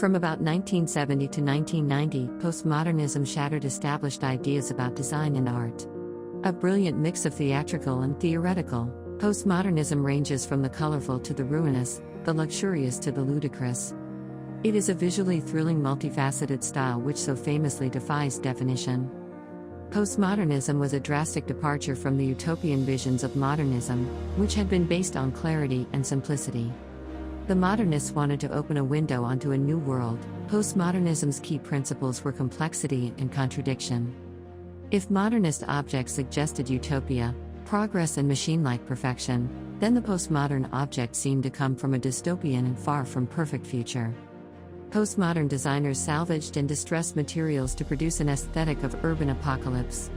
From about 1970 to 1990, postmodernism shattered established ideas about design and art. A brilliant mix of theatrical and theoretical, postmodernism ranges from the colorful to the ruinous, the luxurious to the ludicrous. It is a visually thrilling, multifaceted style which so famously defies definition. Postmodernism was a drastic departure from the utopian visions of modernism, which had been based on clarity and simplicity. The modernists wanted to open a window onto a new world. Postmodernism's key principles were complexity and contradiction. If modernist objects suggested utopia, progress and machine-like perfection, then the postmodern object seemed to come from a dystopian and far from perfect future. Postmodern designers salvaged and distressed materials to produce an aesthetic of urban apocalypse.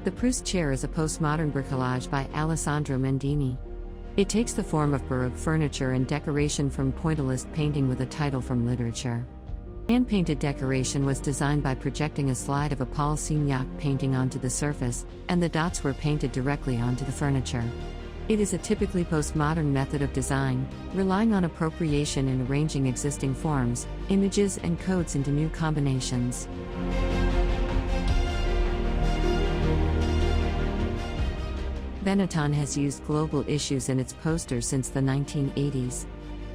The Proust chair is a postmodern bricolage by Alessandro Mendini. It takes the form of Baroque furniture and decoration from pointillist painting with a title from literature. Hand-painted decoration was designed by projecting a slide of a Paul Signac painting onto the surface, and the dots were painted directly onto the furniture. It is a typically postmodern method of design, relying on appropriation and arranging existing forms, images and codes into new combinations. Benetton has used global issues in its posters since the 1980s.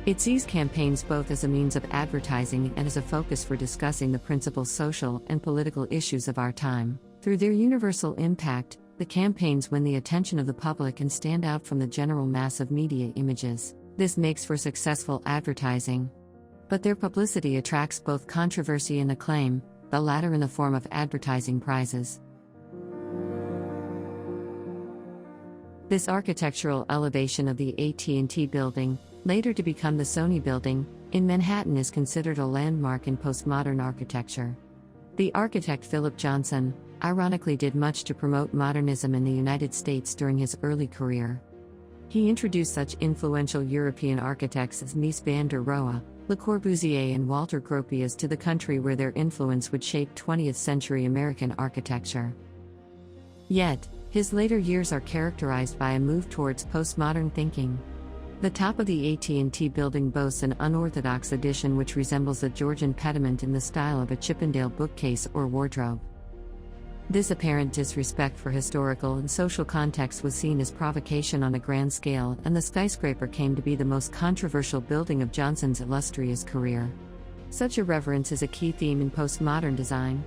It sees campaigns both as a means of advertising and as a focus for discussing the principal social and political issues of our time. Through their universal impact, the campaigns win the attention of the public and stand out from the general mass of media images. This makes for successful advertising. But their publicity attracts both controversy and acclaim, the latter in the form of advertising prizes. This architectural elevation of the AT&T building, later to become the Sony building, in Manhattan is considered a landmark in postmodern architecture. The architect Philip Johnson, ironically, did much to promote modernism in the United States during his early career. He introduced such influential European architects as Mies van der Rohe, Le Corbusier and Walter Gropius to the country, where their influence would shape 20th-century American architecture. Yet, his later years are characterized by a move towards postmodern thinking. The top of the AT&T building boasts an unorthodox addition which resembles a Georgian pediment in the style of a Chippendale bookcase or wardrobe. This apparent disrespect for historical and social context was seen as provocation on a grand scale, and the skyscraper came to be the most controversial building of Johnson's illustrious career. Such irreverence is a key theme in postmodern design.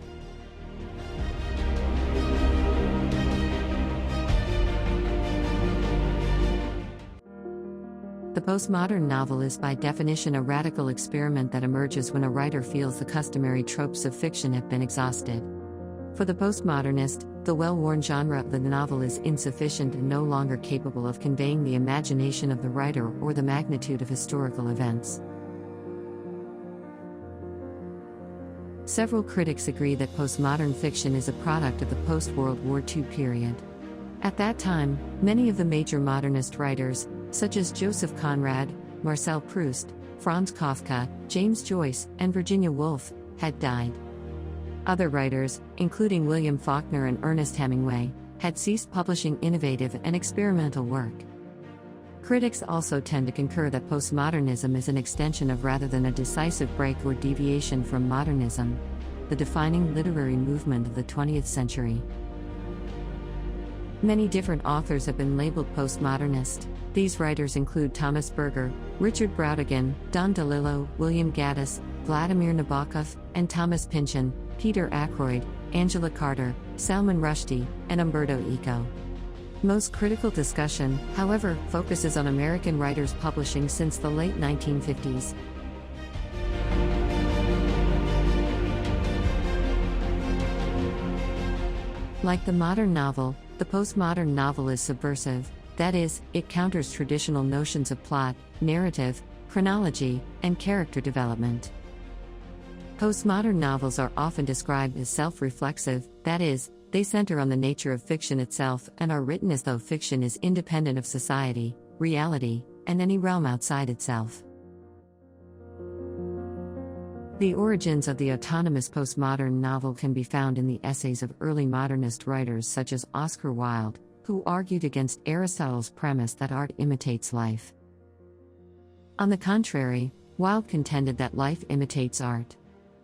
The postmodern novel is by definition a radical experiment that emerges when a writer feels the customary tropes of fiction have been exhausted. For the postmodernist, the well-worn genre of the novel is insufficient and no longer capable of conveying the imagination of the writer or the magnitude of historical events. Several critics agree that postmodern fiction is a product of the post-World War II period. At that time, many of the major modernist writers, such as Joseph Conrad, Marcel Proust, Franz Kafka, James Joyce, and Virginia Woolf, had died. Other writers, including William Faulkner and Ernest Hemingway, had ceased publishing innovative and experimental work. Critics also tend to concur that postmodernism is an extension of rather than a decisive break or deviation from modernism, the defining literary movement of the 20th century. Many different authors have been labeled postmodernist. These writers include Thomas Berger, Richard Brautigan, Don DeLillo, William Gaddis, Vladimir Nabokov, and Thomas Pynchon, Peter Ackroyd, Angela Carter, Salman Rushdie, and Umberto Eco. Most critical discussion, however, focuses on American writers publishing since the late 1950s. Like the modern novel, the postmodern novel is subversive. That is, it counters traditional notions of plot, narrative, chronology, and character development. Postmodern novels are often described as self-reflexive, that is, they center on the nature of fiction itself and are written as though fiction is independent of society, reality, and any realm outside itself. The origins of the autonomous postmodern novel can be found in the essays of early modernist writers such as Oscar Wilde, who argued against Aristotle's premise that art imitates life. On the contrary, Wilde contended that life imitates art.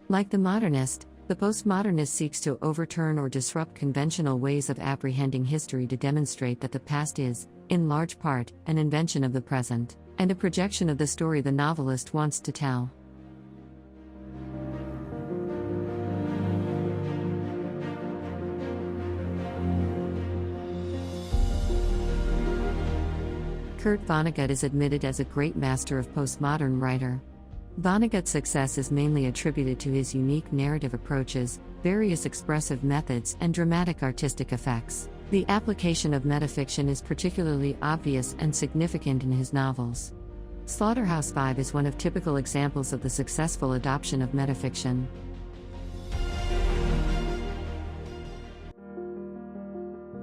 Like the modernist, the postmodernist seeks to overturn or disrupt conventional ways of apprehending history to demonstrate that the past is, in large part, an invention of the present, and a projection of the story the novelist wants to tell. Kurt Vonnegut is admitted as a great master of postmodern writer. Vonnegut's success is mainly attributed to his unique narrative approaches, various expressive methods, and dramatic artistic effects. The application of metafiction is particularly obvious and significant in his novels. Slaughterhouse-Five is one of typical examples of the successful adoption of metafiction.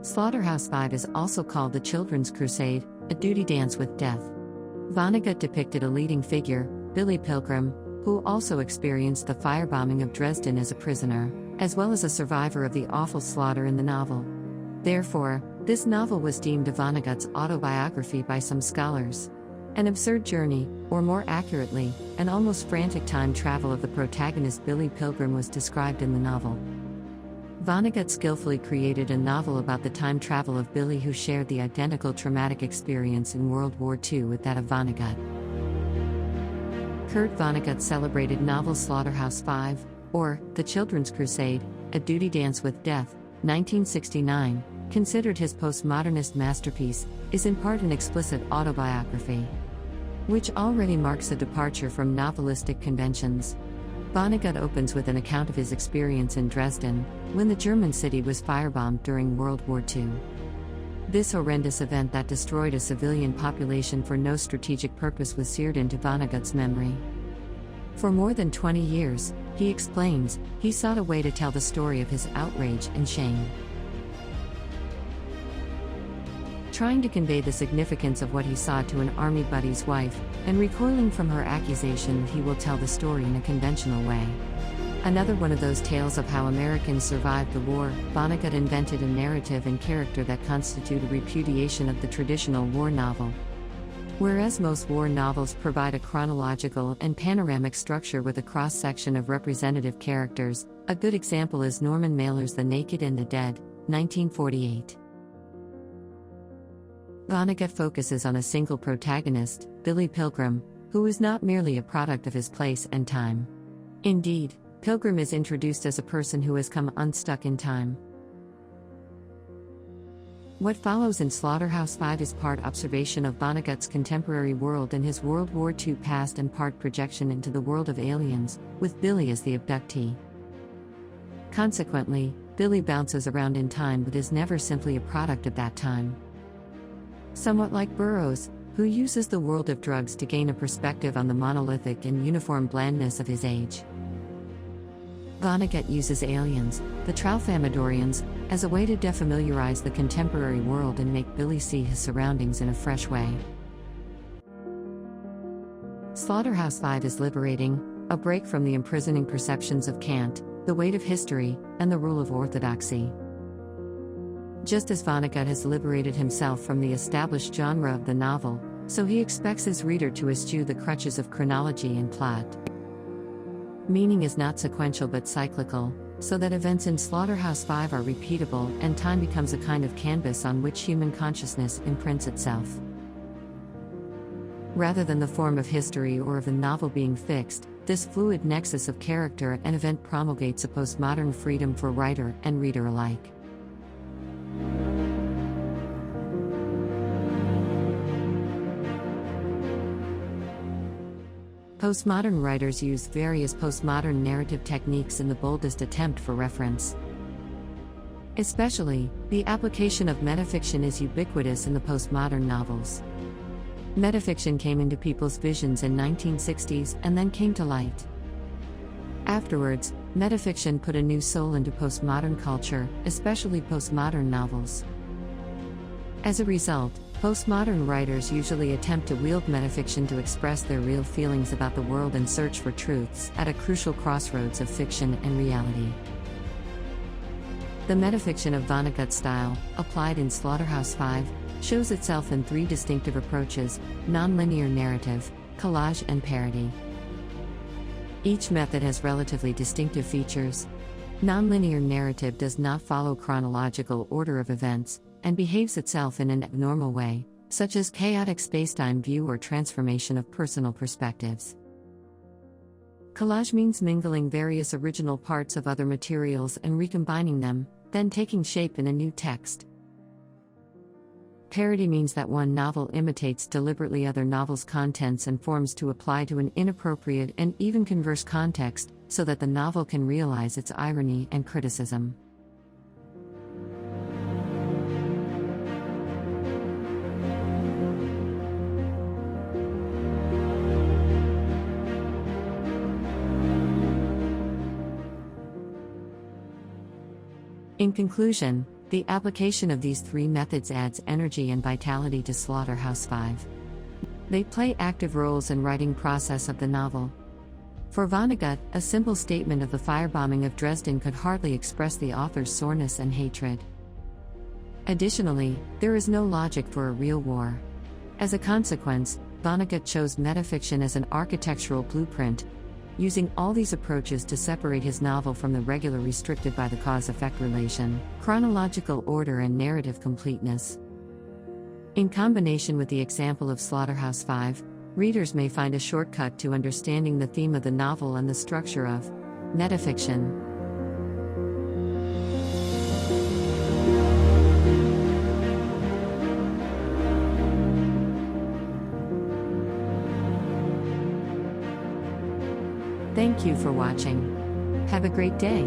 Slaughterhouse-Five is also called The Children's Crusade, a duty dance with death. Vonnegut depicted a leading figure, Billy Pilgrim, who also experienced the firebombing of Dresden as a prisoner, as well as a survivor of the awful slaughter in the novel. Therefore, this novel was deemed Vonnegut's autobiography by some scholars. An absurd journey, or more accurately, an almost frantic time travel of the protagonist Billy Pilgrim was described in the novel. Vonnegut skillfully created a novel about the time travel of Billy, who shared the identical traumatic experience in World War II with that of Vonnegut. Kurt Vonnegut celebrated novel Slaughterhouse-Five, or The Children's Crusade, A Duty Dance with Death, 1969, considered his postmodernist masterpiece, is in part an explicit autobiography, which already marks a departure from novelistic conventions. Vonnegut opens with an account of his experience in Dresden, when the German city was firebombed during World War II. This horrendous event that destroyed a civilian population for no strategic purpose was seared into Vonnegut's memory. For more than 20 years, he explains, he sought a way to tell the story of his outrage and shame. Trying to convey the significance of what he saw to an army buddy's wife, and recoiling from her accusation that he will tell the story in a conventional way. Another one of those tales of how Americans survived the war, Vonnegut invented a narrative and character that constitute a repudiation of the traditional war novel. Whereas most war novels provide a chronological and panoramic structure with a cross-section of representative characters, a good example is Norman Mailer's The Naked and the Dead, 1948. Vonnegut focuses on a single protagonist, Billy Pilgrim, who is not merely a product of his place and time. Indeed, Pilgrim is introduced as a person who has come unstuck in time. What follows in Slaughterhouse-Five is part observation of Vonnegut's contemporary world and his World War II past, and part projection into the world of aliens, with Billy as the abductee. Consequently, Billy bounces around in time but is never simply a product of that time. Somewhat like Burroughs, who uses the world of drugs to gain a perspective on the monolithic and uniform blandness of his age. Vonnegut uses aliens, the Tralfamadorians, as a way to defamiliarize the contemporary world and make Billy see his surroundings in a fresh way. Slaughterhouse-Five is liberating, a break from the imprisoning perceptions of Kant, the weight of history, and the rule of orthodoxy. Just as Vonnegut has liberated himself from the established genre of the novel, so he expects his reader to eschew the crutches of chronology and plot. Meaning is not sequential but cyclical, so that events in Slaughterhouse-Five are repeatable and time becomes a kind of canvas on which human consciousness imprints itself. Rather than the form of history or of the novel being fixed, this fluid nexus of character and event promulgates a postmodern freedom for writer and reader alike. Postmodern writers use various postmodern narrative techniques in the boldest attempt for reference. Especially, the application of metafiction is ubiquitous in the postmodern novels. Metafiction came into people's visions in 1960s and then came to light. Afterwards, metafiction put a new soul into postmodern culture, especially postmodern novels. As a result, postmodern writers usually attempt to wield metafiction to express their real feelings about the world and search for truths at a crucial crossroads of fiction and reality. The metafiction of Vonnegut's style, applied in Slaughterhouse-Five, shows itself in three distinctive approaches: nonlinear narrative, collage, and parody. Each method has relatively distinctive features. Nonlinear narrative does not follow chronological order of events, and behaves itself in an abnormal way, such as chaotic spacetime view or transformation of personal perspectives. Collage means mingling various original parts of other materials and recombining them, then taking shape in a new text. Parody means that one novel imitates deliberately other novels' contents and forms to apply to an inappropriate and even converse context, so that the novel can realize its irony and criticism. In conclusion, the application of these three methods adds energy and vitality to Slaughterhouse-Five. They play active roles in writing process of the novel. For Vonnegut, a simple statement of the firebombing of Dresden could hardly express the author's soreness and hatred. Additionally, there is no logic for a real war. As a consequence, Vonnegut chose metafiction as an architectural blueprint, using all these approaches to separate his novel from the regular restricted by the cause-effect relation, chronological order and narrative completeness. In combination with the example of Slaughterhouse-Five, readers may find a shortcut to understanding the theme of the novel and the structure of metafiction. Thank you for watching. Have a great day.